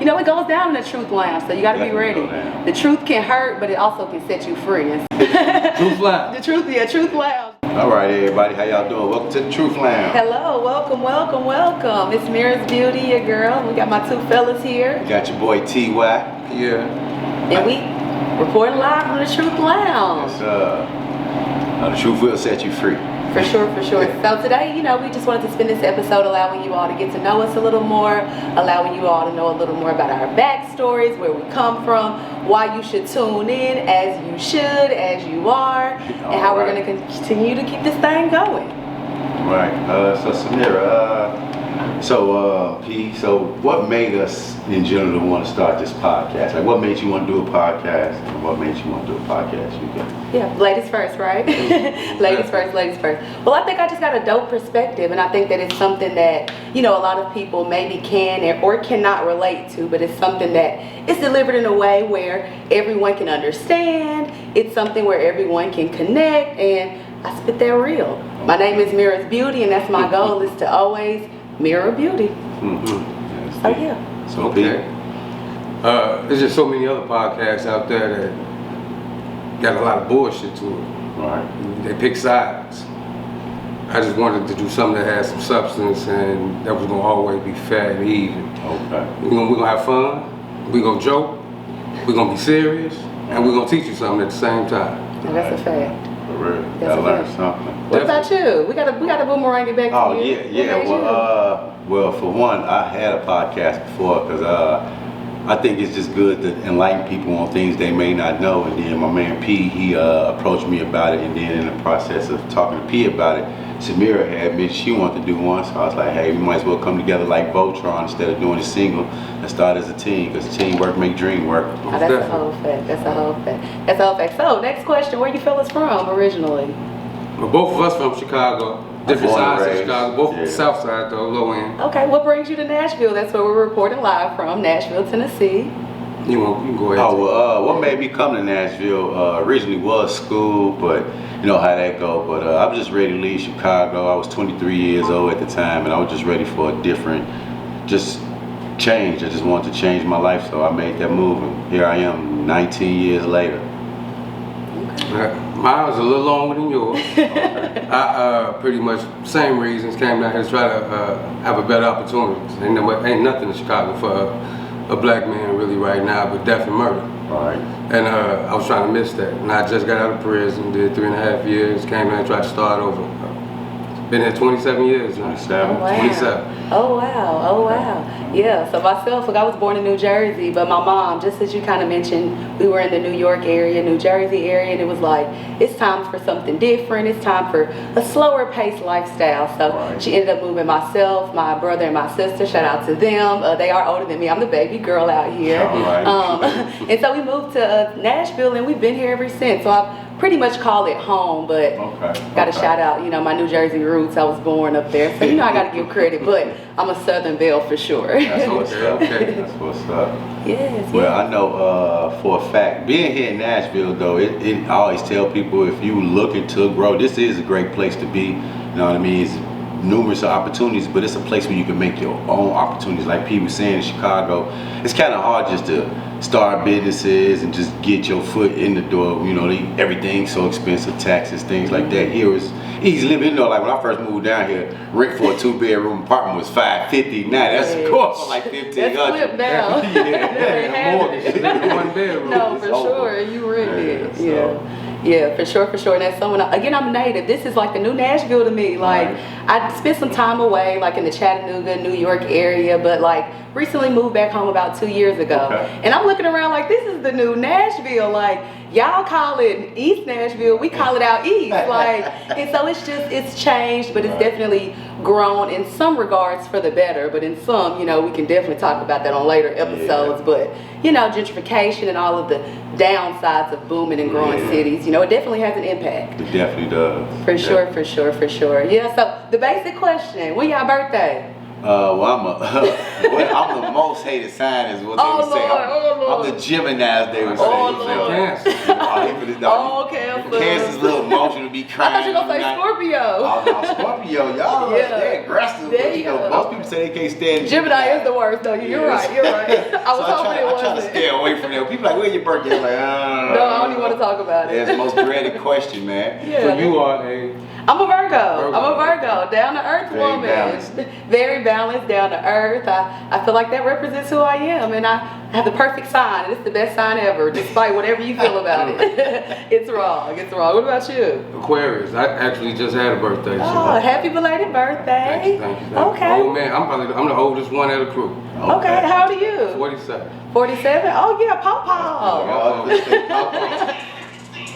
You know, it goes down in the truth lounge, so you got to be ready. The truth can hurt, but it also can set you free. Truth lounge. The truth, yeah, truth lounge. All right, everybody, how y'all doing? Welcome to the Truth Lounge. Hello, welcome, welcome, welcome. It's Mira's Beauty, your girl. We got my two fellas here. Got your boy T.Y. Yeah. And we reporting live from the Truth Lounge. Yes, the truth will set you free. For sure, for sure. So today, you know, we just wanted to spend this episode allowing you all to get to know us a little more, allowing you all to know a little more about our backstories, where we come from, why you should tune in as you should, as you are, and how we're going to continue to keep this thing going. Right. So Samira, P, so what made us in general want to start this podcast? Like, what made you want to do a podcast, and what made you want to do a podcast? Yeah, ladies first, right? Ladies first, ladies first. Well, I think I just got a dope perspective, and I think that it's something that, you know, a lot of people maybe can or cannot relate to, but it's something that is delivered in a way where everyone can understand. It's something where everyone can connect, and I spit that real. My name is Mira's Beauty, and that's my goal, is to always mirror beauty. Mm-hmm. So yeah. So Okay. There's just so many other podcasts out there that got a lot of bullshit to them. Right. They pick sides. I just wanted to do something that had some substance and that was gonna always be fair and even. Okay. We're gonna have fun, we're gonna joke, we're gonna be serious, and we're gonna teach you something at the same time. And that's a fact. For real. That's Gotta a learn fact. something. What about you? We gotta boomerang it back to you. Oh yeah. Well, for one, I had a podcast before because I think it's just good to enlighten people on things they may not know. And then my man P, he approached me about it, and then in the process of talking to P about it, Samira had mentioned she wanted to do one, so I was like, hey, we might as well come together like Voltron instead of doing a single and start as a team, because teamwork make dream work. Oh, that's a whole fact. That's a whole fact. That's a whole fact. So, next question: where you fellas from originally? Well, both of us from Chicago, different sides of Chicago, both from the south side though, low end. Okay, what brings you to Nashville? That's where we're reporting live from, Nashville, Tennessee. You can go ahead. Oh, well, what made me come to Nashville originally was school, but you know how that go. But I was just ready to leave Chicago. I was 23 years old at the time, and I was just ready for a different, just change. I just wanted to change my life, so I made that move, and here I am 19 years later. Mine was a little longer than yours. I pretty much same reasons, came down here to try to have a better opportunity. Ain't nothing in Chicago for a black man really right now, but death and murder. Right. And I was trying to miss that. And I just got out of prison, did 3.5 years, came down and tried to start over. Been here 27 years now. 27. Oh, wow. 27. Oh wow, oh wow. Yeah, so myself, look, I was born in New Jersey, but my mom, just as you kind of mentioned, we were in the New York area, New Jersey area, and it was like, it's time for something different, it's time for a slower paced lifestyle. So she ended up moving myself, my brother, and my sister, shout out to them. They are older than me, I'm the baby girl out here. And so we moved to Nashville, and we've been here ever since. So I've pretty much call it home, but got to shout out, you know, my New Jersey roots. I was born up there, so you know I got to give credit, but I'm a Southern belle for sure. That's what's up. That's what's up. Yes. Well, I know for a fact, being here in Nashville, though, I always tell people, if you looking to grow, this is a great place to be. You know what I mean? It's numerous opportunities, but it's a place where you can make your own opportunities. Like P was saying, in Chicago, it's kind of hard just to start businesses and just get your foot in the door. You know, everything's so expensive, taxes, things like that. Here is easy living. You know, like when I first moved down here, rent for a 2-bedroom apartment was $550. Now that's going for like $1,500. That's flipped now. Yeah, one bedroom. No, for sure. You really Yeah, for sure, for sure. And that's someone, again, I'm native. This is like the new Nashville to me. Like, I spent some time away, like in the Chattanooga, New York area, but like recently moved back home about 2 years ago. And I'm looking around like, this is the new Nashville. Like, y'all call it East Nashville, we call it out east. Like, and so it's changed, but it's definitely grown in some regards for the better, but in some, you know, we can definitely talk about that on later episodes. But you know, gentrification and all of the downsides of booming and growing cities, you know, it definitely has an impact. It definitely does. For sure, for sure, for sure. Yeah, so the basic question, when y'all birthday? I'm the most hated sign is what they would say. I'm the Gemini, they would say. Cancer. Cancer's a little emotional, be crying. I thought you were going to say Scorpio. Oh, no, Scorpio, y'all, they're aggressive. But, most people say they can't stand Gemini is the worst, though. You're right. I was hoping it wasn't. I try to stay away from them. People like, where's your birthday? I'm like, no, I don't even want to talk about it. That's the most dreaded question, man. So you are a... I'm a Virgo. I'm a Virgo. Down to earth woman. Balanced. Very balanced, down to earth. I feel like that represents who I am, and I have the perfect sign, and it's the best sign ever, despite whatever you feel about it. It's wrong. It's wrong. What about you? Aquarius. I actually just had a birthday. Oh, happy belated birthday. Thank you. Okay. Oh man, I'm the oldest one of the crew. Okay. How old are you? 47. 47? Oh yeah,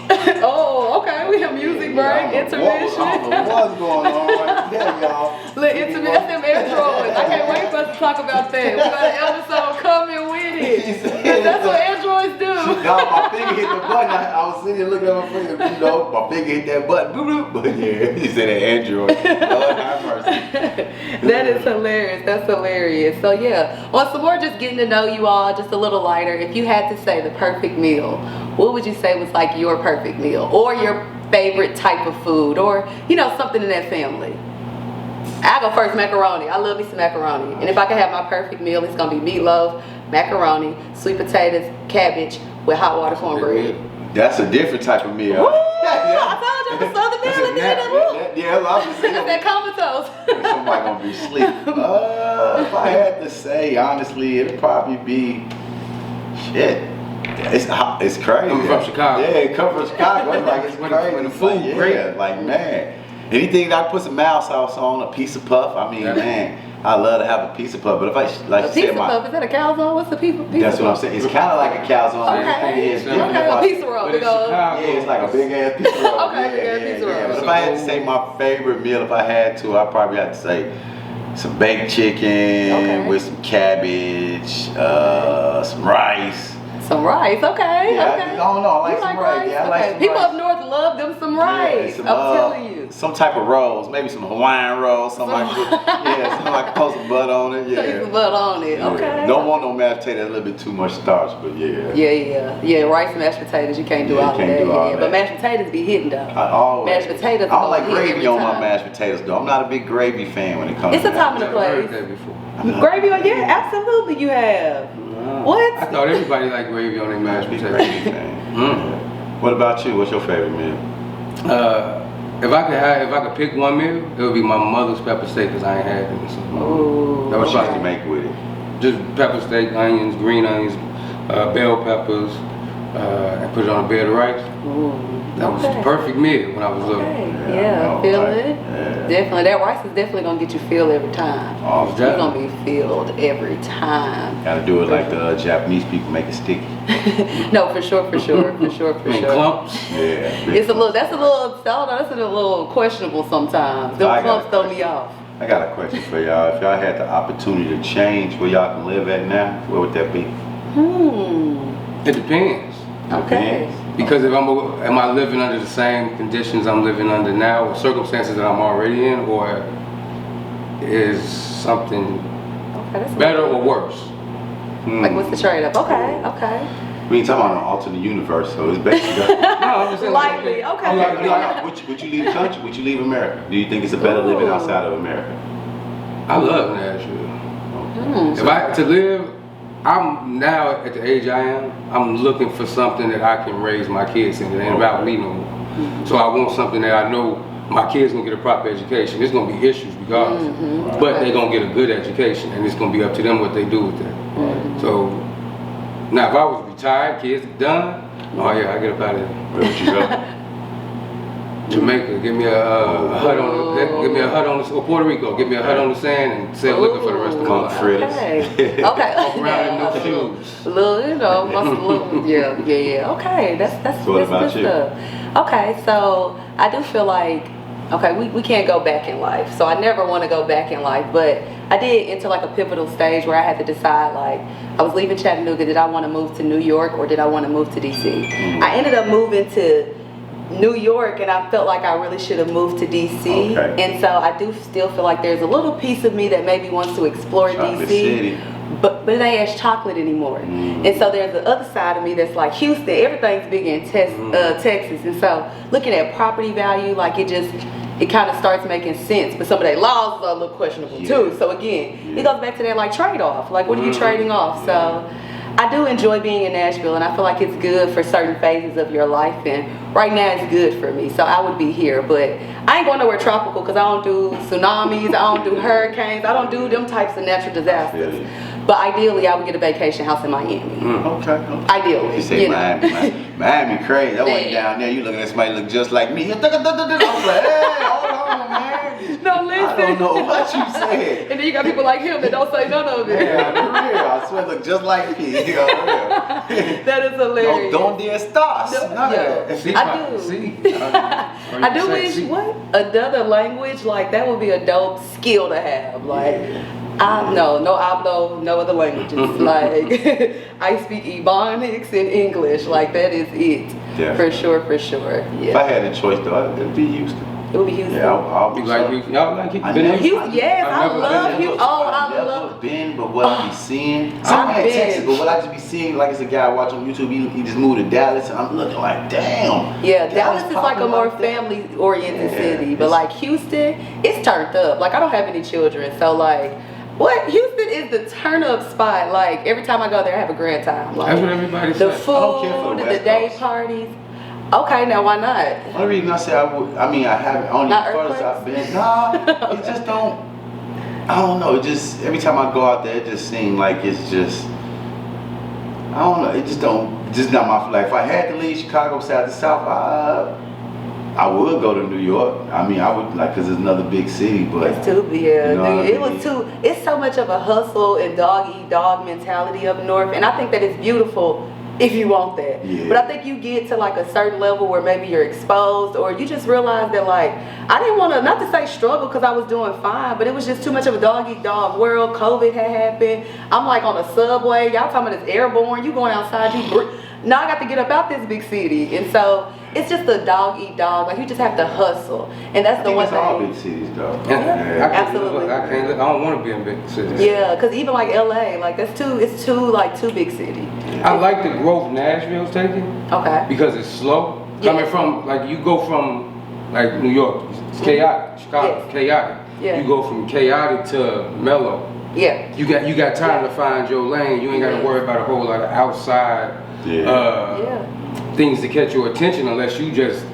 Oh, okay. We have music break, intermission. I don't know what's going on right there, y'all. Look, intermission, that's them androids. I can't wait for us to talk about that. We got an episode coming with it. That's what androids do. My finger hit the button. I was sitting there looking at my finger, my finger hit that button. Boop, boop. But yeah, he said an android. Lord have mercy. That is hilarious. That's hilarious. So yeah, on some more just getting to know you all, just a little lighter. If you had to say the perfect meal, what would you say was like your perfect meal, or your favorite type of food, or something in that family? I go first. Macaroni. I love me some macaroni, and if I could have my perfect meal, it's gonna be meatloaf, macaroni, sweet potatoes, cabbage with hot water cornbread. That's a different type of meal. I told you I'm a southern meal in the Yeah, I'm just saying. that comatose. Somebody gonna be asleep. If I had to say, honestly, it'd probably be shit. It's crazy. I'm from Chicago. Yeah, it comes from Chicago. It's like it's crazy. When the food great. Like man, anything that I put some mild sauce on, a piece of puff. I mean, man, I love to have a piece of puff. But if I like a piece of puff, is that a calzone? What's the piece of puff? That's what I'm saying. It's kind of like a calzone. Okay. It's a piece of roll. Yeah, it's like a big ass piece of roll. Okay, big ass piece of roll. But if I had to say my favorite meal, if I had to, I'd probably have to say some baked chicken with some cabbage, some rice. Some rice, okay. Yeah, okay. I don't know. I like some rice. Yeah, I like some People rice. up north love them some rice. I'm telling you. Some type of rolls, maybe some Hawaiian rolls, something like that. Something like put some butter on it. Yeah, some butter on it. Yeah. Okay. Don't want no mashed potatoes. A little bit too much starch, but yeah. Yeah. Rice and mashed potatoes. You can't do all of that. But mashed potatoes be hitting though. Mashed potatoes. I don't like gravy on my mashed potatoes though. I'm not a big gravy fan when it comes. It's a time and a place. Gravy on absolutely you have. What? I thought everybody liked gravy on their mashed potatoes. What about you? What's your favorite meal? If I could pick one meal, it would be my mother's pepper steak, because I ain't had it. So that was what you make with it? Just pepper steak, onions, green onions, bell peppers, and put it on a bed of rice. That was the perfect meal when I was little. Yeah, feel it. Definitely. That rice is definitely going to get you filled every time. You're going to be filled every time. Got to do it like the Japanese people make it sticky. No, for sure. Clumps. Yeah. That's a little questionable sometimes. Those clumps throw me off. I got a question for y'all. If y'all had the opportunity to change where y'all can live at now, where would that be? It depends. Okay. Because am I living under the same conditions I'm living under now, or circumstances that I'm already in, or is something better or worse? Like what's the trade-off? Okay. We ain't talking about an alternate universe, so it's basically. No, I'm just saying. Lightly, okay. Would you leave the country? Would you leave America? Do you think it's a better living outside of America? I love Nashville. If I to live, I'm now at the age I am, I'm looking for something that I can raise my kids in. It ain't about me no more. So I want something that I know my kids gonna get a proper education. There's gonna be issues regardless, but they're gonna get a good education, and it's gonna be up to them what they do with that. So now if I was retired, kids done, I get up out of here. Where would you go? Jamaica, give me a hut on the or Puerto Rico, give me a hut on the sand and sell liquor for the rest of my life. Okay. Walk around in no shoes. Yeah. Okay, that's So what about good you? stuff. Okay, so I do feel like we can't go back in life. So I never want to go back in life, but I did enter like a pivotal stage where I had to decide, like, I was leaving Chattanooga, did I want to move to New York or did I want to move to DC? I ended up moving to New York, and I felt like I really should have moved to DC. Okay. And so I do still feel like there's a little piece of me that maybe wants to explore Chocolate DC. City. But it ain't as chocolate anymore. And so there's the other side of me that's like Houston, everything's big in Texas. And so looking at property value, like it kind of starts making sense. But some of their laws are a little questionable too. So again, it goes back to that like trade-off. Like what are you trading off? So I do enjoy being in Nashville, and I feel like it's good for certain phases of your life, and right now it's good for me, so I would be here. But I ain't going nowhere tropical because I don't do tsunamis, I don't do hurricanes, I don't do them types of natural disasters. But ideally, I would get a vacation house in Miami. Okay. Ideally. You say Miami crazy. I went down there, you looking at somebody look just like me. I'm like, hey, hold on, man. No, listen. I don't know what you said. And then you got people like him that don't say none of it. Yeah, for real. I swear, look just like me. You know, for real. That is hilarious. Don't estás. I do wish another language, like that would be a dope skill to have. Like no hablo no other languages. Like I speak Ebonics and English. Like that is it. Definitely. For sure. Yeah. If I had a choice though, it'd be Houston. It would be Houston. Yeah, I'll be like Houston. Y'all like Houston? Yes, I love Houston. Oh, I I've love. never been, but what I be seeing. I've I'm at been. Texas, but what I just be seeing, like it's a guy I watch on YouTube. He just moved to Dallas, and I'm looking like, damn. Yeah, Dallas is like a more popping like that. family-oriented city, but like Houston, it's turned up. Like I don't have any children, so like. What? Houston is the turn-up spot. Like every time I go there, I have a grand time. Like that's what everybody the says. food, I don't care for the the West day Coast. parties. Okay, now why not? Only reason I say I would, I mean, I haven't, only Not furthest I've been. Nah, it just don't, I don't know. It just, every time I go out there, it just seems like it's just, I don't know. It just don't, just not my, like if I had to leave Chicago side to south, I would go to New York. I mean, I would like, cause it's another big city, but It's too yeah. you know It what I was too. It's so much of a hustle and dog eat dog mentality up north, and I think that it's beautiful if you want that. Yeah. But I think you get to like a certain level where maybe you're exposed, or you just realize that like I didn't want to, not to say struggle because I was doing fine, but it was just too much of a dog eat dog world. COVID had happened. I'm like on a subway. Y'all talking about this airborne. You going outside. Now I got to get up out this big city, and so it's just a dog eat dog. Like you just have to hustle, and that's the one thing. all big cities though. Absolutely. I don't want to be in big cities. Yeah, because even like LA, like it's too big city. I like the growth Nashville's taking. Okay. Because it's slow. Yeah. Coming from, like you go from like New York, it's chaotic. Chicago, Yes. chaotic. Yeah. You go from chaotic to mellow. Yeah. You got time to find your lane. You ain't got to worry about a whole lot of outside things to catch your attention unless you just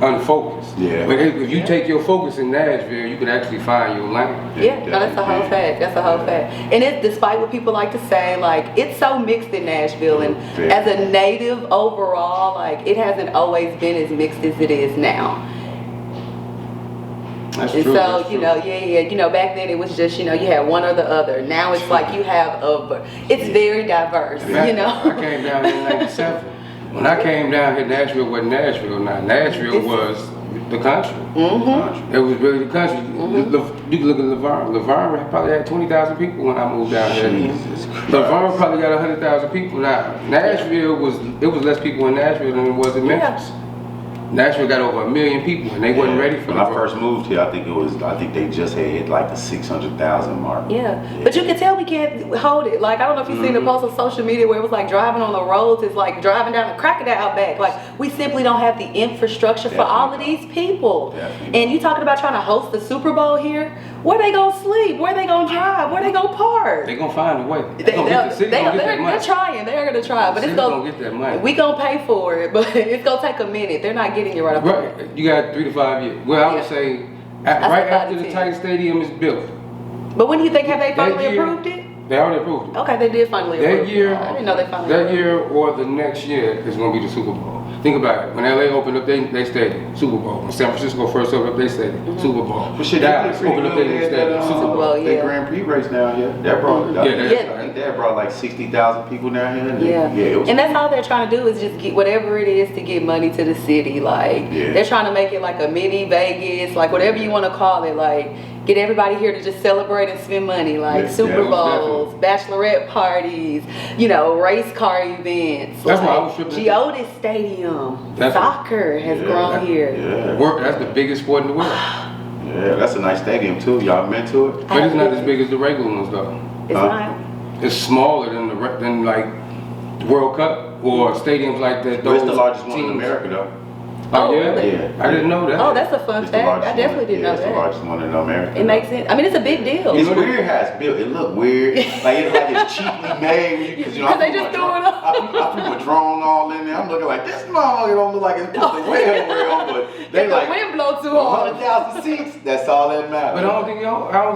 unfocused. Yeah. But if you take your focus in Nashville, you can actually find your lane. Yeah, no, that's a whole fact. That's a whole fact. And it's despite what people like to say, like it's so mixed in Nashville, and as a native overall, like it hasn't always been as mixed as it is now. That's And true. so, you know, back then it was just, you had one or the other. Now it's like you have it's very diverse, I came down here in 97. When I came down here, Nashville wasn't Nashville now. Nashville was the country. Mm-hmm. It was really the country. You can look at Laverne. Laverne probably had 20,000 people when I moved down here. Laverne probably got 100,000 people now. Nashville was less people in Nashville than it was in Memphis. Nashville got over 1 million people, and they wasn't ready for it. When I first moved here, I think they just had hit like the 600,000 mark. Yeah, but you can tell we can't hold it. Like, I don't know if you've seen the post on social media where it was like driving on the roads is like driving down the Crocodile back. Like, we simply don't have the infrastructure for all of these people. And you talking about trying to host the Super Bowl here? Where they gonna sleep? Where they gonna drive? Where they gonna park? They gonna find a way. They're trying. They're gonna try, but it's gonna get that money. We gonna pay for it, but it's gonna take a minute. They're not getting it right up. Right, you got 3 to 5 years. Well, I would say right after the Titan Stadium is built. But when do you think have they finally approved it? They already approved it. Okay, they did finally approve year, it. I didn't know they finally That year or the next year is going to be the Super Bowl. Think about it. When LA opened up their stadium, Super Bowl. When San Francisco first opened up their stadium, Super Bowl. But shit, Dallas opened up their stadium, Super Bowl. They Grand Prix race down here. That brought I think that brought like 60,000 people down here. And that's all they're trying to do is just get whatever it is to get money to the city. Like they're trying to make it like a mini Vegas, like whatever you want to call it. Like get everybody here to just celebrate and spend money, like Super Bowls, bachelorette parties, you know, race car events. That's like why I was tripping. Geodis Stadium, soccer has grown here. Yeah. That's the biggest sport in the world. Yeah, that's a nice stadium too. Y'all been to it? But it's not as big as the regular ones though. It's not. It's smaller than like World Cup or stadiums like that. But it's the largest one in America though. Oh yeah? Really? Yeah. I didn't know that. Oh, that's a fun fact. I definitely didn't know It's the that. largest one in America. It makes sense. I mean, it's a big deal. It's weird how it's built. It look weird. It's cheaply made. Because you know, they just threw it up. I threw a drone all in there. I'm looking like, this motherfucker don't look like it's put the well, but they If like the wind blow too hard. 100,000 seats. That's all that matters. But I don't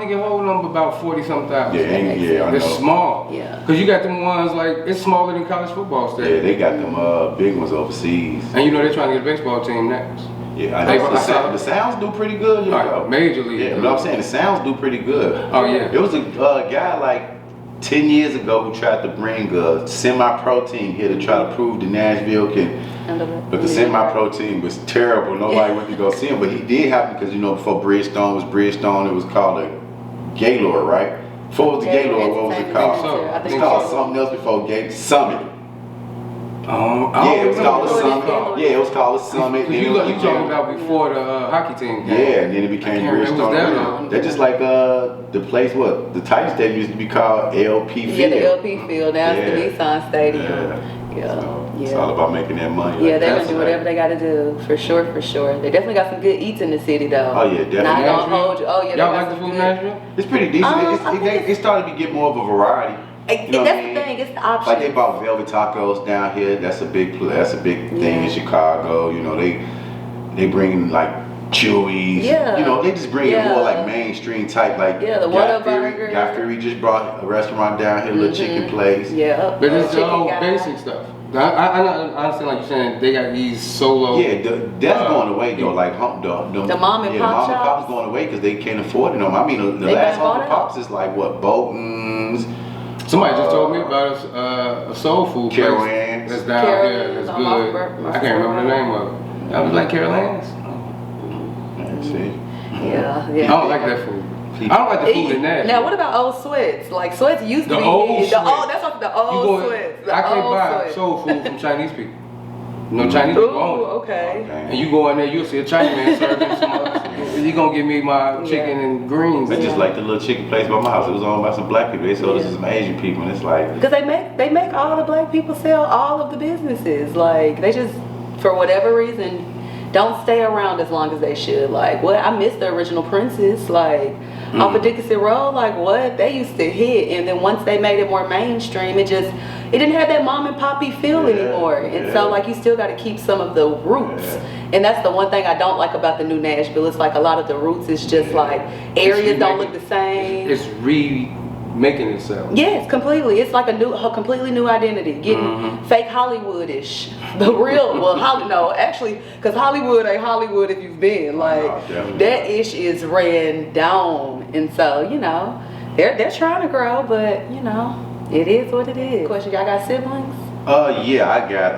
think it holds them about 40-something thousand. Yeah, I know. It's small. Yeah. Cause you got them ones like it's smaller than college football Yeah, stadium. they got them big ones overseas. And you know they're trying to get a baseball team next. Yeah, I know. The sounds do pretty good, you know. Major league. Yeah, but I'm saying the sounds do pretty good. Oh yeah. There was a guy like 10 years ago who tried to bring a semi-pro team here to try to prove that Nashville can. But the semi-pro team was terrible. Nobody went to go see him. But he did happen because, you know, before Bridgestone was Bridgestone, it was called a Gaylord, right? Before it was the Gaylord, what was it called? So, It's called something else before Summit. Yeah, it was called a Summit. Yeah, it was called a Summit. You talking about before the hockey team? Yeah, and then it became Bridgestone. They're just like the place. What the Titan Stadium used to be called LP Field. Yeah, the LP Field. Now it's the Nissan Stadium. Yeah. So it's all about making that money. Yeah, they're gonna do whatever they gotta do for sure. They definitely got some good eats in the city though. Oh yeah, definitely. Not gonna hold you. Oh yeah. Y'all like the food in Nashville? It's pretty decent. It started to get more of a variety. You know that's the thing. It's the option. Like they bought Velvet Tacos down here. That's a big thing in Chicago. You know they bring like Chewy's. Yeah. You know they just bring it more like mainstream type. Like the Whataburger. Guy Fieri just brought a restaurant down here, a little chicken place. Yeah. But it's all basic stuff. I understand like you're saying they got these solo. Yeah, that's going away though. Like the mom and pop shops going away because they can't afford it no more. I mean the last home and pops is like what Bolton's. Somebody just told me about a soul food Carol place Ann's. that's down here that's good. I can't remember the name of it. I was like Carol Ann's. Yeah. I don't like that food. I don't like the food in Nashville. Now what about Old Sweats? Like Sweats used to be that's what the old Sweats. I can't buy soul food from Chinese people. You know, Chinese people own it. Okay. And you go in there, you'll see a Chinese man serving some other. You gonna give me my chicken and greens. It's just like the little chicken place by my house. It was owned by some black people. They sold this to some Asian people, and it's like because they make all the black people sell all of the businesses. Like they just for whatever reason don't stay around as long as they should. Like what I miss the original Princess. Like off of Dickinson Road. Like what they used to hit, and then once they made it more mainstream, it didn't have that mom and poppy feel anymore. And so like you still got to keep some of the roots. And that's the one thing I don't like about the new Nashville. It's like a lot of the roots is just like areas don't look the same. It's remaking itself. Yes, completely. It's like a completely new identity. Getting fake Hollywood-ish. The real, actually, because Hollywood ain't Hollywood if you've been. Like that ish is ran down. And so, you know, they're trying to grow, but you know, it is what it is. Question, y'all got siblings? Yeah, I got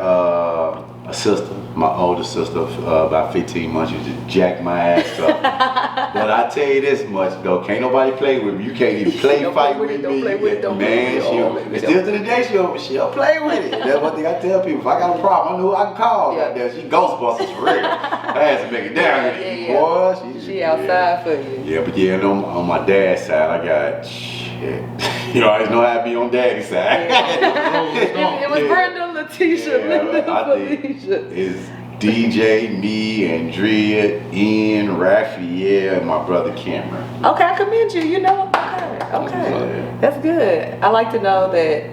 a sister, my older sister, about 15 months. She just jacked my ass up. But I tell you this much though, can't nobody play with me. You can't even fight with me. Don't play with it. Man, still to the day she'll play with it. That's one thing I tell people. If I got a problem, I know who I can call. Yeah. She Ghostbusters for real. I had to make it down here. Boy, she outside for you. Yeah, but yeah, on my dad's side, I got shit. You know, I just know how to be on daddy's side. It was Brenda, Letitia, Felicia. It's DJ, me, Andrea, Ian, Raphael, and my brother Cameron. Okay, I commend you. You know, okay, that's good. I like to know that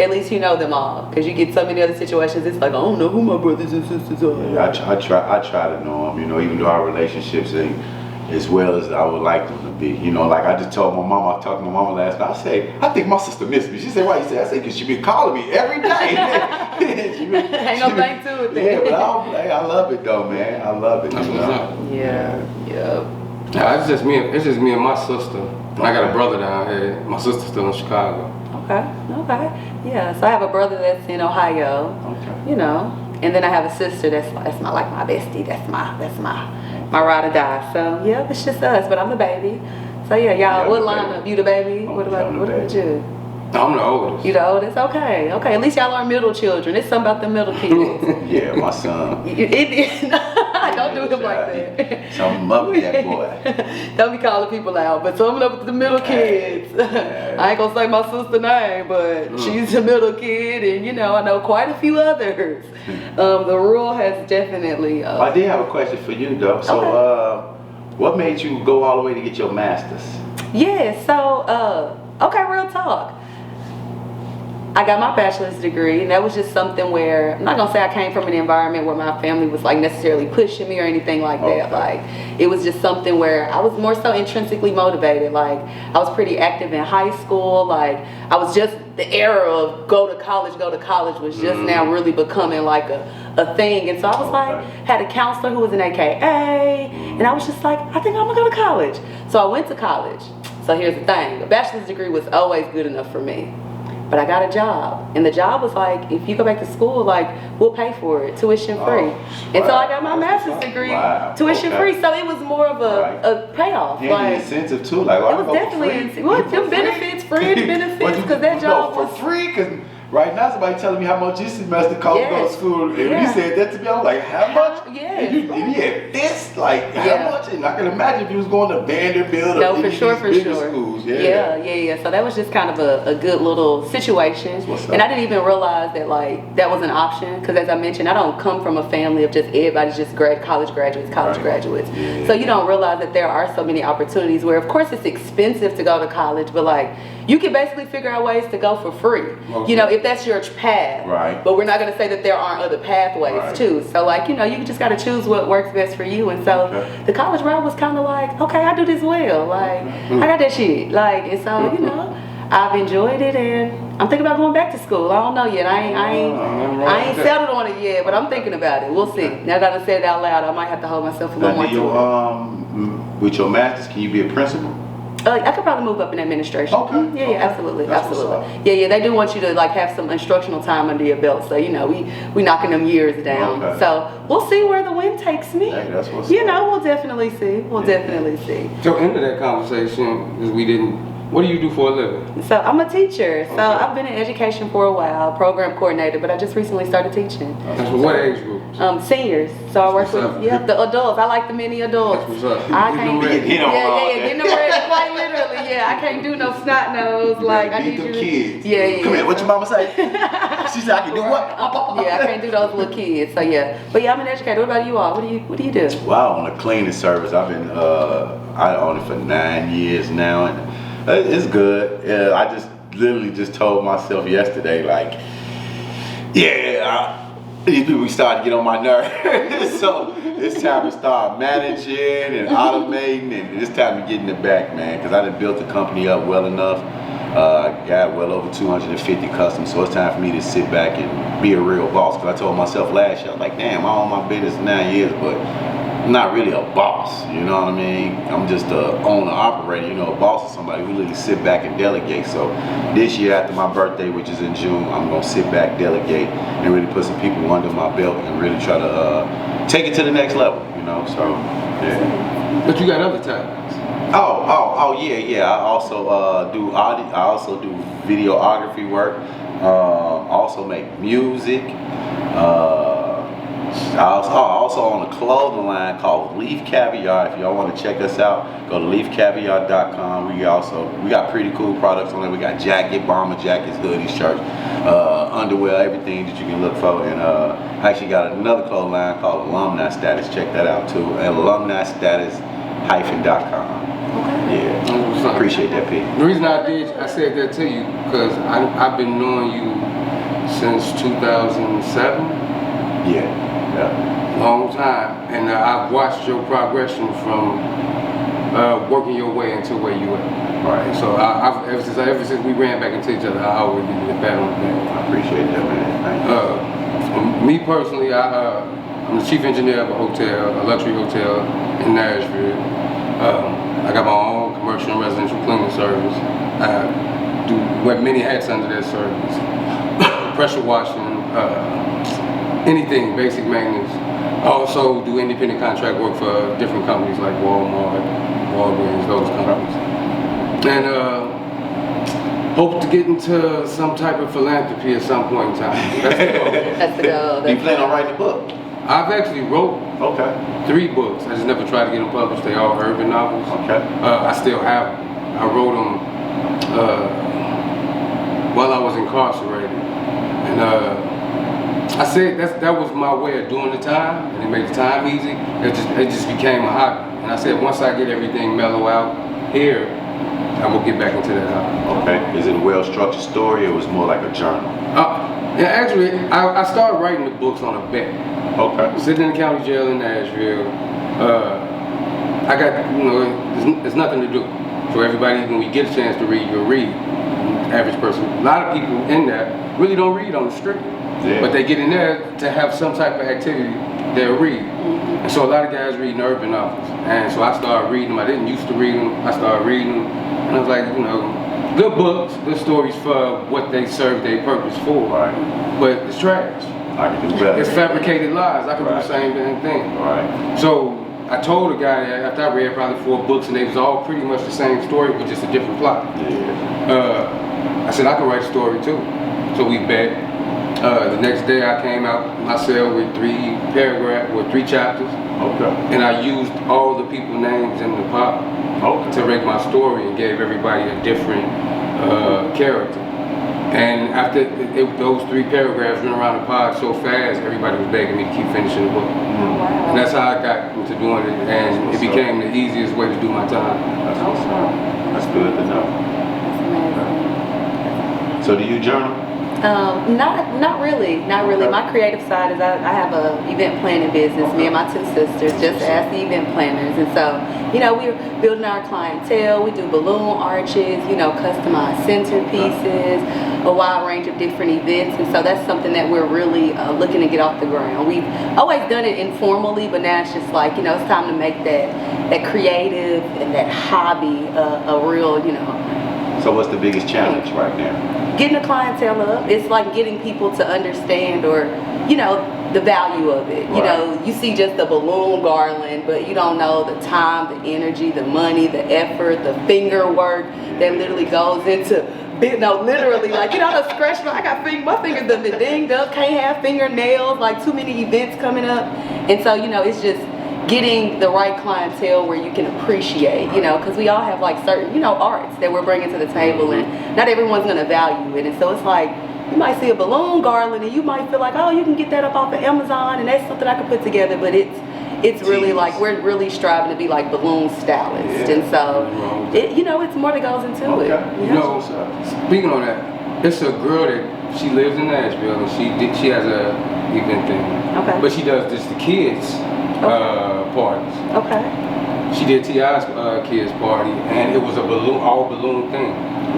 at least you know them all, because you get so many other situations. It's like I don't know who my brothers and sisters are. Yeah, I try to know them. You know, even though our relationships ain't as well as I would like them to be. You know, like I just told my mama, I talked to my mama last night, I say, I think my sister missed me. She said, why? You said, I said, because she been calling me every day. Ain't no thing to it Yeah, then. but I love it though, man. I love it. That's what's up. Yeah. Nah, it's just me and my sister. I got a brother down here. My sister's still in Chicago. Okay. Yeah, so I have a brother that's in Ohio. Okay. You know, and then I have a sister that's my bestie. That's my ride or die. So yeah, it's just us. But I'm the baby. So yeah, y'all, Yeah, what the lineup? baby. You the baby? Oh, What yeah, about I'm what the about you? I'm the oldest. You the oldest? Okay, okay. At least y'all are middle children. It's something about the middle kids. Yeah, my son. Don't do him like that. Something up with that boy. Don't be calling people out, but something up with the middle kids. I ain't gonna say my sister's name, but she's a middle kid, and you know, I know quite a few others. The rule has definitely. I did have a question for you though. So, what made you go all the way to get your master's? Yeah, so, okay, real talk. I got my bachelor's degree, and that was just something where, I'm not gonna say I came from an environment where my family was like necessarily pushing me or anything like that. Like, it was just something where I was more so intrinsically motivated. Like, I was pretty active in high school. Like, I was just, the era of go to college was just now really becoming like a thing. And so I was like, had a counselor who was an AKA, and I was just like, I think I'm gonna go to college. So I went to college. So here's the thing, a bachelor's degree was always good enough for me. But I got a job, and the job was like, if you go back to school, like, we'll pay for it, tuition free. And so I got my master's degree, tuition free. So it was more of a payoff. Yeah, like, the incentive too. Like, it was definitely them benefits, fringe benefits, because that job for was free. Because right now somebody telling me how much this semester costs to go to school, and when he said that to me, I was like, how much? Yeah. And you had this, like, how much? And I can imagine if you was going to Vanderbilt or for sure. schools. Yeah. So that was just kind of a good little situation. And I didn't even realize that like that was an option, because as I mentioned, I don't come from a family of just everybody's just college graduates. Yeah. So you don't realize that there are so many opportunities where, of course, it's expensive to go to college, but like you can basically figure out ways to go for free. You know, if that's your path. Right. But we're not going to say that there aren't other pathways too. So like, you know, you just got to choose what works best for you. And so the college route was kind of like, okay, I do this well. Like, I got that shit. Like, and so, you know, I've enjoyed it, and I'm thinking about going back to school. I don't know yet. I ain't settled on it yet, but I'm thinking about it. We'll see. Now that I said it out loud, I might have to hold myself a little more to it. With your master's, can you be a principal? I could probably move up in administration. Okay. Yeah, absolutely. That's what's up. Yeah, they do want you to like have some instructional time under your belt. So, you know, we knocking them years down. Okay. So we'll see where the wind takes me. Hey, that's what's You up. know, we'll definitely see. Definitely see. So into that conversation, because what do you do for a living? So I'm a teacher. So I've been in education for a while, program coordinator, but I just recently started teaching. That's for what age groups? Seniors. So I work with the adults. I like the many adults. That's what's up. I can't Getting them getting them ready quite literally. Yeah, I can't do no snot nose. Like I need them you. kids. Yeah. Come here. What your mama say? She said I can do what? Yeah, I can't do those little kids. So yeah, but yeah, I'm an educator. What about you all? What do you do? Well, I own a cleaning service. I've been I own it for 9 years now, and it's good. I just literally just told myself yesterday, like, these people started to get on my nerves. So it's time to start managing and automating, and it's time to get in the back, man. Because I done built the company up well enough. I got well over 250 customers, so it's time for me to sit back and be a real boss. Because I told myself last year, I was like, damn, I own my business 9 years, but I'm not really a boss, you know what I mean? I'm just a owner, operator. You know, a boss is somebody who literally sit back and delegate. So this year after my birthday, which is in June, I'm gonna sit back, delegate, and really put some people under my belt and really try to take it to the next level, you know? So, yeah. But you got other talents. Yeah. I also do audio. I also do videography work. Also make music. I also own a clothing line called Leaf Caviar. If y'all want to check us out, go to leafcaviar.com. We got pretty cool products on there. We got bomber jackets, hoodies, shirts, underwear, everything that you can look for. And I actually got another clothing line called Alumni Status. Check that out too. And alumnistatus-.com. Yeah, appreciate that, Pete. The reason I said that to you, because I've been knowing you since 2007. Yeah. Long time, and I've watched your progression from working your way into where you at. Right. So ever since we ran back into each other, I always give you the pat on the back. I appreciate that, man. Thank you. Me personally, I'm the chief engineer of a luxury hotel in Nashville. I got my own commercial and residential cleaning service. I do wear many hats under that service. Pressure washing, anything, basic maintenance. I also do independent contract work for different companies like Walmart, Walgreens, those companies. And hope to get into some type of philanthropy at some point in time. That's the goal. That's the goal. Do you plan on writing a book? I've actually wrote 3 books. I just never tried to get them published. They all urban novels. Okay. I still have them. I wrote them while I was incarcerated. And I said that was my way of doing the time, and it made the time easy. It just became a hobby. And I said once I get everything mellow out here, I'm gonna get back into that hobby. Okay. Is it a well-structured story, or was it more like a journal? And actually, I started writing the books on a bet. Okay. Sitting in the county jail in Nashville, I got, there's nothing to do. So everybody, when we get a chance to read, you'll read. Average person. A lot of people in there really don't read on the street. Yeah. But they get in there to have some type of activity, they'll read. And so a lot of guys read urban novels. And so I started reading them. I didn't used to read them. I started reading them. And I was like, good books, good stories for what they serve their purpose for. Right. But it's trash. I can do better. It's fabricated lies. I could do the same damn thing. Right. So I told a guy that after I read probably 4 books, and they was all pretty much the same story with just a different plot. Yeah. I said I could write a story too. So we bet. The next day I came out my cell with 3 chapters. Okay. And I used all the people names in the pot to make my story, and gave everybody a different character. And after those 3 paragraphs went around the pod so fast, everybody was begging me to keep finishing the book. Wow. And that's how I got into doing it, and it became the easiest way to do my time. That's awesome. That's good to know. That's amazing. So do you journal? Not really. My creative side is I have a event planning business. Me and my 2 sisters, just as the event planners, and so we're building our clientele. We do balloon arches, customized centerpieces, a wide range of different events, and so that's something that we're really looking to get off the ground. We've always done it informally, but now it's just like it's time to make that creative and that hobby a real So what's the biggest challenge right now? Getting the clientele up. It's like getting people to understand or, the value of it. You see just the balloon garland, but you don't know the time, the energy, the money, the effort, the finger work that literally goes into, literally, like, to scratch my fingers have been dinged up, can't have fingernails, like too many events coming up. And so, it's just getting the right clientele where you can appreciate, because we all have like certain, arts that we're bringing to the table, and not everyone's going to value it. And so it's like, you might see a balloon garland and you might feel like, oh, you can get that up off of Amazon and that's something I can put together, but it's really like, we're really striving to be like balloon stylists. And so, it's more that goes into it. Speaking on that, it's a girl that she lives in Nashville, and she has a event thing. Okay. But she does just the kids parties. Okay. She did T.I.'s kids party, and it was a all balloon thing.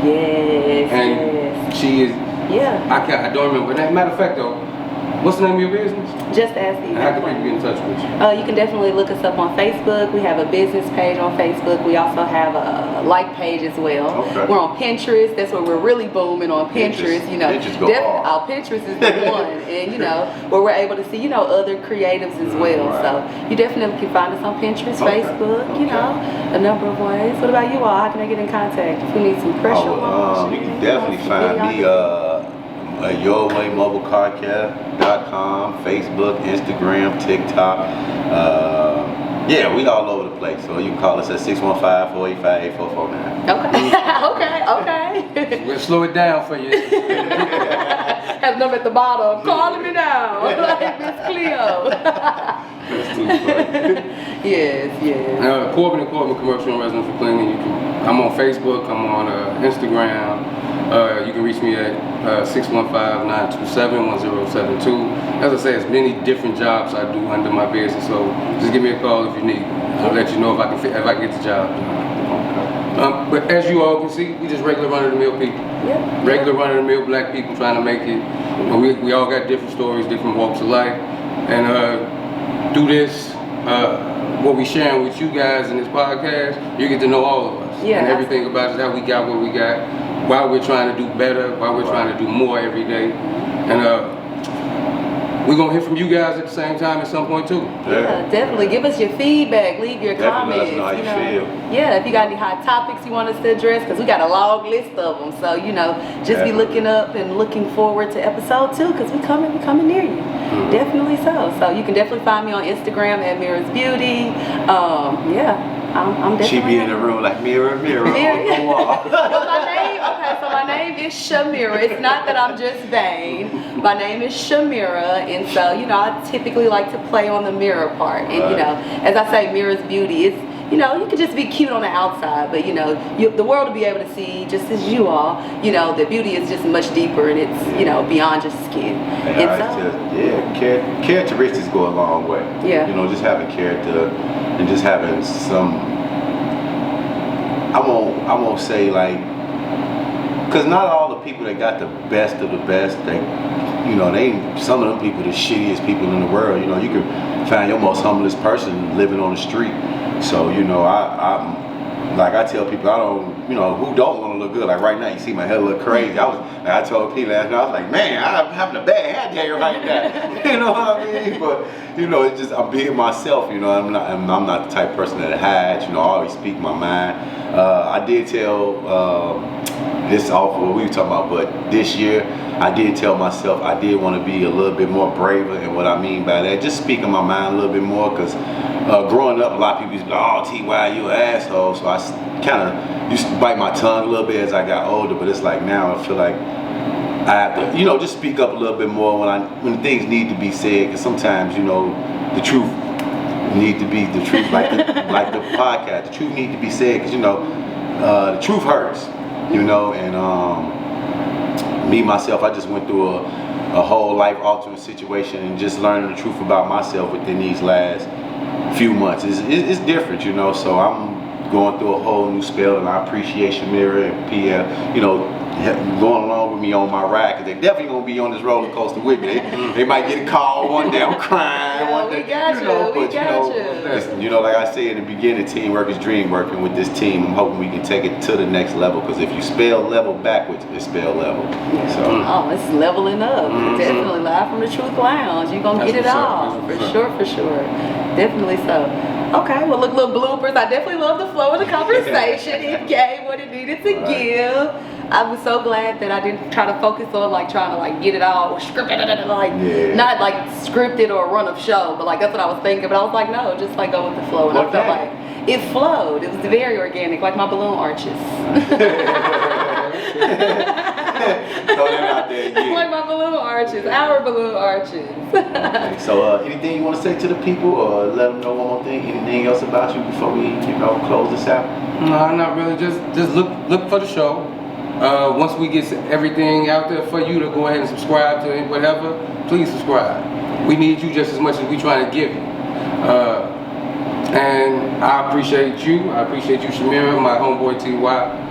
Yes. And she is. Yeah. I don't remember. Matter of fact, though, what's the name of your business? Just as the How can people get in touch with you? You can definitely look us up on Facebook. We have a business page on Facebook. We also have a like page as well. Okay. We're on Pinterest. That's where we're really booming on Pinterest. Pinterest go hard. Our Pinterest is the one, and where we're able to see other creatives as well. Right. So you definitely can find us on Pinterest, Facebook. A number of ways. What about you all? How can I get in contact if we need some pressure? You can definitely find me YourWayMobileCarCare.com, Facebook, Instagram, TikTok. We all over the place. So you can call us at 615-485-8449. Okay. We'll slow it down for you. Have them at the bottom. Calling me now. Like Miss Cleo. That's too funny. Yes. Corbin and Corbin Commercial and Residential Cleaning. I'm on Facebook. I'm on Instagram. You can reach me at 615-927-1072. As I say, it's many different jobs I do under my business, so just give me a call if you need. I'll let you know if I can get the job done. But as you all can see, we just regular run-of-the-mill people. Yeah. Regular run-of-the-mill black people trying to make it. We all got different stories, different walks of life, and through this, what we sharing with you guys in this podcast, you get to know all of us and everything about us, how we got what we got, why we're trying to do better, why we're trying to do more every day, and we're gonna hear from you guys at the same time at some point too. Yeah, definitely. Give us your feedback. Leave your Definitely comments. let us know how you feel. Yeah, if you got any hot topics you want us to address, because we got a long list of them. So just be looking up and looking forward to episode 2, because we coming near you. Definitely so. So you can definitely find me on Instagram at Mirror's Beauty. I'm definitely. She be in the room like mirror, mirror on the wall. Well, my name is Shamira. It's not that I'm just vain. My name is Shamira, and so I typically like to play on the mirror part. And as I say, Mirror's Beauty. It's you can just be cute on the outside, but the world will be able to see, just as you are, that beauty is just much deeper, and it's beyond just skin. Characteristics go a long way. Yeah. Just having character and just having some. I won't say like, because not all the people that got the best of the best, they some of them people the shittiest people in the world. You can find your most humblest person living on the street. So I tell people, I don't, who don't want to look good. Like right now, you see my hair look crazy. I told people last night, I was like, man, I'm having a bad hair day right now. You know what I mean? But it's just I'm being myself. I'm not the type of person that hides. I always speak my mind. I did tell this off of what we were talking about, but this year I did tell myself I did want to be a little bit more braver, and what I mean by that, just speaking my mind a little bit more, because growing up, a lot of people used to be like, oh, T.Y., you an asshole. So I kind of used to bite my tongue a little bit as I got older, but it's like now I feel like I have to, just speak up a little bit more when things need to be said, because sometimes, the truth need to be the truth, like the podcast. The truth need to be said, because the truth hurts, and me myself, I just went through a whole life altering situation, and just learning the truth about myself within these last few months. It's different, so I'm going through a whole new spell, and I appreciate Shamira and PL, going along with me on my ride, because they definitely gonna be on this roller coaster with me. They might get a call one day, I'm crying one day, like I said in the beginning, teamwork is dream work, and with this team, I'm hoping we can take it to the next level, because if you spell level backwards, it's spell level. So. It's leveling up. Definitely live from the Truth Lounge. You're gonna get it all. For sure. Definitely so. Okay, well look, little bloopers. I definitely love the flow of the conversation. It gave what it needed to give. I was so glad that I didn't try to focus on trying to get it all scripted, not scripted or run of show, but that's what I was thinking. But I was like, no, just go with the flow, and I felt like it flowed. It was very organic, like my balloon arches. Like my balloon arches, our balloon arches. Okay, so anything you want to say to the people, or let them know one more thing? Anything else about you before we close this out? No, not really. Just look for the show. Once we get everything out there for you to go ahead and subscribe to it, whatever, please subscribe. We need you just as much as we trying to give you. And I appreciate you. I appreciate you, Shamira, my homeboy T.Y.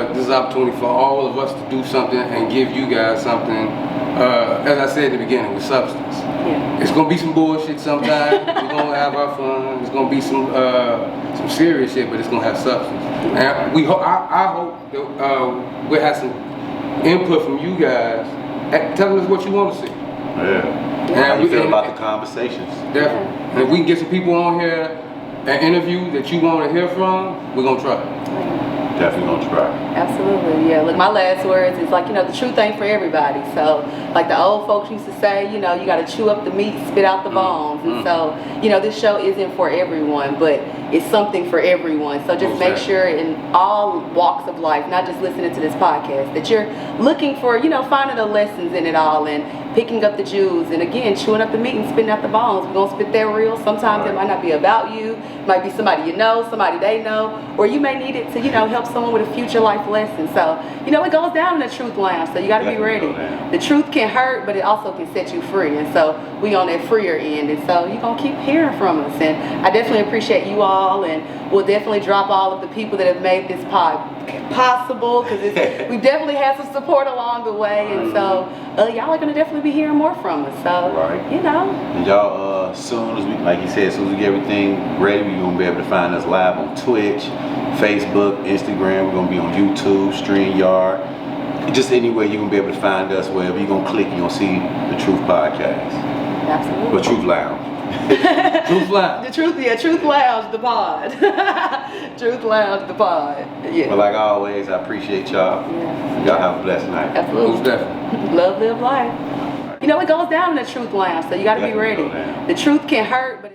This is an opportunity for all of us to do something and give you guys something, as I said in the beginning, with substance. Yeah. It's going to be some bullshit sometimes. We're going to have our fun. It's going to be some serious shit, but it's going to have substance. And I hope that we'll have some input from you guys telling us what you want to see. Yeah. And how you feel about the conversations. Definitely. And if we can get some people on here and interview that you want to hear from, we're going to try. Definitely gonna try. Absolutely, yeah. Look, my last words is the truth ain't for everybody. So, the old folks used to say, you gotta chew up the meat, spit out the bones. And so, this show isn't for everyone, but it's something for everyone. So just make sure in all walks of life, not just listening to this podcast, that you're looking for, finding the lessons in it all and picking up the jewels, and again, chewing up the meat and spitting out the bones. We're gonna spit that real. Sometimes it might not be about you. It might be somebody you know, somebody they know, or you may need it to, help someone with a future life lesson. So, it goes down in the Truth Lounge. So you got to be ready. The truth can hurt, but it also can set you free. And so we on that freer end. And so you're gonna keep hearing from us. And I definitely appreciate you all. And we'll definitely drop all of the people that have made this pod possible, because we definitely had some support along the way. And so y'all are gonna definitely be hearing more from us. So And y'all, soon as we, like you said, as soon as we get everything ready, we're gonna be able to find us live on Twitch, Facebook, Instagram. We're gonna be on YouTube, StreamYard, just anywhere you're gonna be able to find us. Wherever you're gonna click, you're gonna see the Truth Podcast. Absolutely. But Truth Lounge. Truth Lounge. The truth, yeah, Truth Lounge, the pod. Truth Lounge, the pod. Yeah. But like always, I appreciate y'all. Yeah. Y'all have a blessed night. Most Absolutely. definitely. Love, live life. You know, it goes down in the Truth Lounge, so you got to be Definitely ready. go down. The truth can hurt, but